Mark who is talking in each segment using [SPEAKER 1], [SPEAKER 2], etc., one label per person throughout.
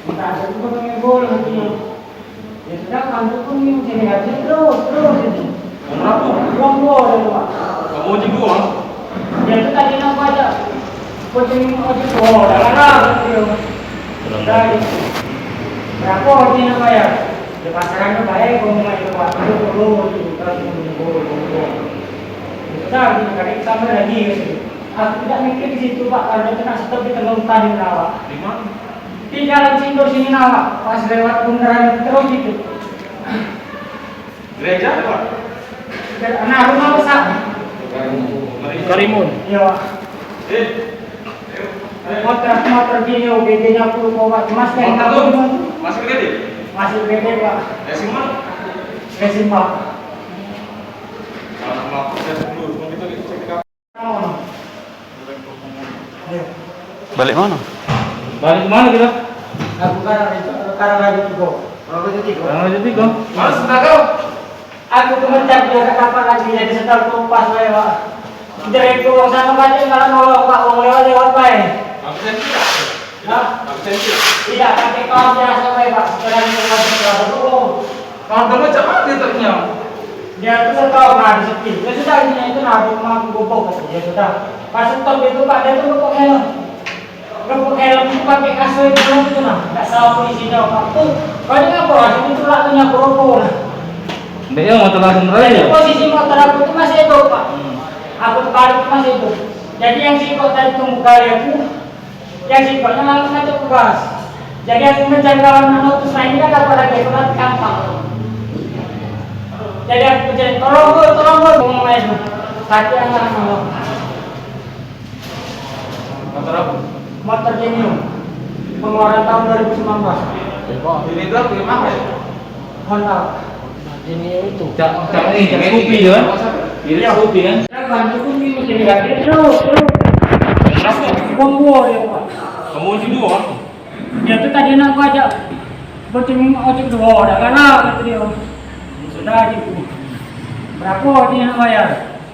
[SPEAKER 1] Minta ada juga mengebol nanti. Ya sudah kantor pun yang sini aja terus ini.
[SPEAKER 2] Berapa?
[SPEAKER 1] Uang gua ada Pak.
[SPEAKER 2] Kamu ojek gua?
[SPEAKER 1] Ya itu tadi nak aja. Kucing ojek gua dah kan dia. Dari berapa ojek nak bayar? Di pasarannya baik gua mulai itu Pak. Dulu kalau mengebol. Sudah kita kali sama lagi. Aku tidak mikir di situ Pak, karena kena stop di tengah hutan di Nawa.
[SPEAKER 2] Di mana?
[SPEAKER 1] Di jalan Sindur sini Nawa, pas lewat bundaran terus itu.
[SPEAKER 2] Gereja apa?
[SPEAKER 1] Nah, rumah besar.
[SPEAKER 2] Karimun.
[SPEAKER 1] Iya. Motor gini, BD-nya aku bawa mas kayak
[SPEAKER 2] Motor tuh masih gede?
[SPEAKER 1] masih BD Pak.
[SPEAKER 2] Racing mana?
[SPEAKER 1] Racing Pak.
[SPEAKER 2] Kalau mau saya dulu, mau kita cek di kamar.
[SPEAKER 3] Balik mana?
[SPEAKER 2] Balik kemana kita?
[SPEAKER 1] Aku karang lagi tiga.
[SPEAKER 2] Karang aja tiga. Mana sebentar kau?
[SPEAKER 1] Aku kemencar dia ke kapal lagi jadi setel kompas saya Pak. Dari itu sana baca kalau nolong Pak, mau lewat baik.
[SPEAKER 2] Absensi?
[SPEAKER 1] Hah?
[SPEAKER 2] Absensi?
[SPEAKER 1] Tidak pakai kaos biasa baik Pak. Sekarang itu masih berapa dulu?
[SPEAKER 2] Kalau kamu macam mana dia ternyata?
[SPEAKER 1] Dia itu setop nah di sepi. Ya sudah ini itu nah di rumah gubuk ya sudah. Pas stop itu Pak dia tuh gubuk helm. Gubuk helm itu pakai kasus itu nah. Enggak tahu polisinya Pak. Tuh, kalau dia ngapa? Itu lakunya berobor.
[SPEAKER 2] Dia mau langsung
[SPEAKER 1] Jadi posisi motor aku itu masih itu Pak. Aku terbalik masih itu. Jadi yang sikot tadi tunggu kali aku, yang sikotnya langsung aja ke gas. Jadi aku mencari kawan anu terus ini kan dapat lagi aku nanti gampang. Jadi aku mencari tolong gue ngomong aja. Satu yang nolong.
[SPEAKER 2] motor apa?
[SPEAKER 1] Motor Genium. Pengeluaran tahun 2019.
[SPEAKER 2] Ini tuh gimana ya?
[SPEAKER 1] Honda. Ini itu.
[SPEAKER 2] Jangan Scoopy kan? Ini Scoopy kan?
[SPEAKER 1] Saya bantu pun ini mesti diganti terus. Bonggo dia Pak.
[SPEAKER 2] Kamu ojek dua?
[SPEAKER 1] Dia tuh tadi nak aja bertemu ojek dua, dah kan kata dia. Sudah gitu. Berapa dia nak bayar?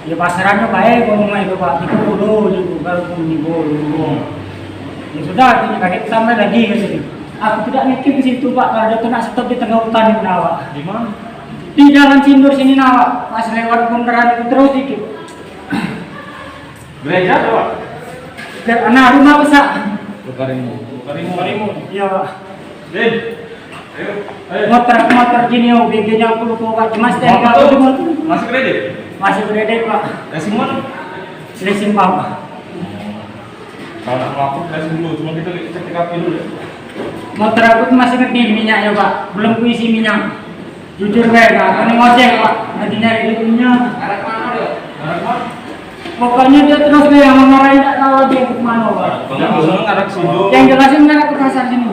[SPEAKER 1] Ya pasarannya baik ngomong itu Pak. Itu dulu gitu kalau dulu. Ya sudah, ini kakek tambah lagi gitu. Aku tidak mikir di situ Pak, kalau dia tuh nak stop di tengah hutan di Nawa.
[SPEAKER 2] Di mana?
[SPEAKER 1] Di jalan Sindur sini Nawa, pas lewat bundaran itu terus itu.
[SPEAKER 2] Gereja apa?
[SPEAKER 1] Nah, rumah besar.
[SPEAKER 2] Karimun.
[SPEAKER 1] Iya Pak.
[SPEAKER 2] Din. Ayo.
[SPEAKER 1] Motor gini, BG-nya aku lupa Pak. Mas
[SPEAKER 2] Motor tuh masih gede?
[SPEAKER 1] masih beredar Pak.
[SPEAKER 2] Racing mana?
[SPEAKER 1] Racing Pak.
[SPEAKER 2] Kalau aku racing dulu, cuma kita cek di kaki dulu ya.
[SPEAKER 1] Motor aku tuh masih ngedin minyaknya Pak. Belum kuisi minyak. Jujur baik Pak, ini ngojek Pak. Lagi nyari minyak.
[SPEAKER 2] Arah mana dia? Arah mana?
[SPEAKER 1] Pokoknya dia terus kayak memarahin tak tahu dia ke mana Pak.
[SPEAKER 2] Bang, arah ke sini.
[SPEAKER 1] Yang jelasin ngarah ke pasar sini.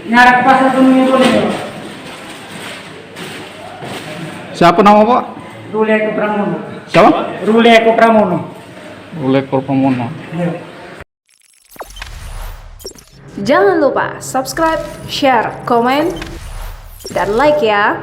[SPEAKER 1] Ngarah ke pasar Gunung itu nih.
[SPEAKER 3] Siapa nama Pak?
[SPEAKER 1] Rule Eko Pramono.
[SPEAKER 3] Siapa?
[SPEAKER 1] Rule Eko Pramono.
[SPEAKER 3] Lekor Pramono.
[SPEAKER 1] Iya.
[SPEAKER 4] Jangan lupa subscribe, share, komen, dan like ya.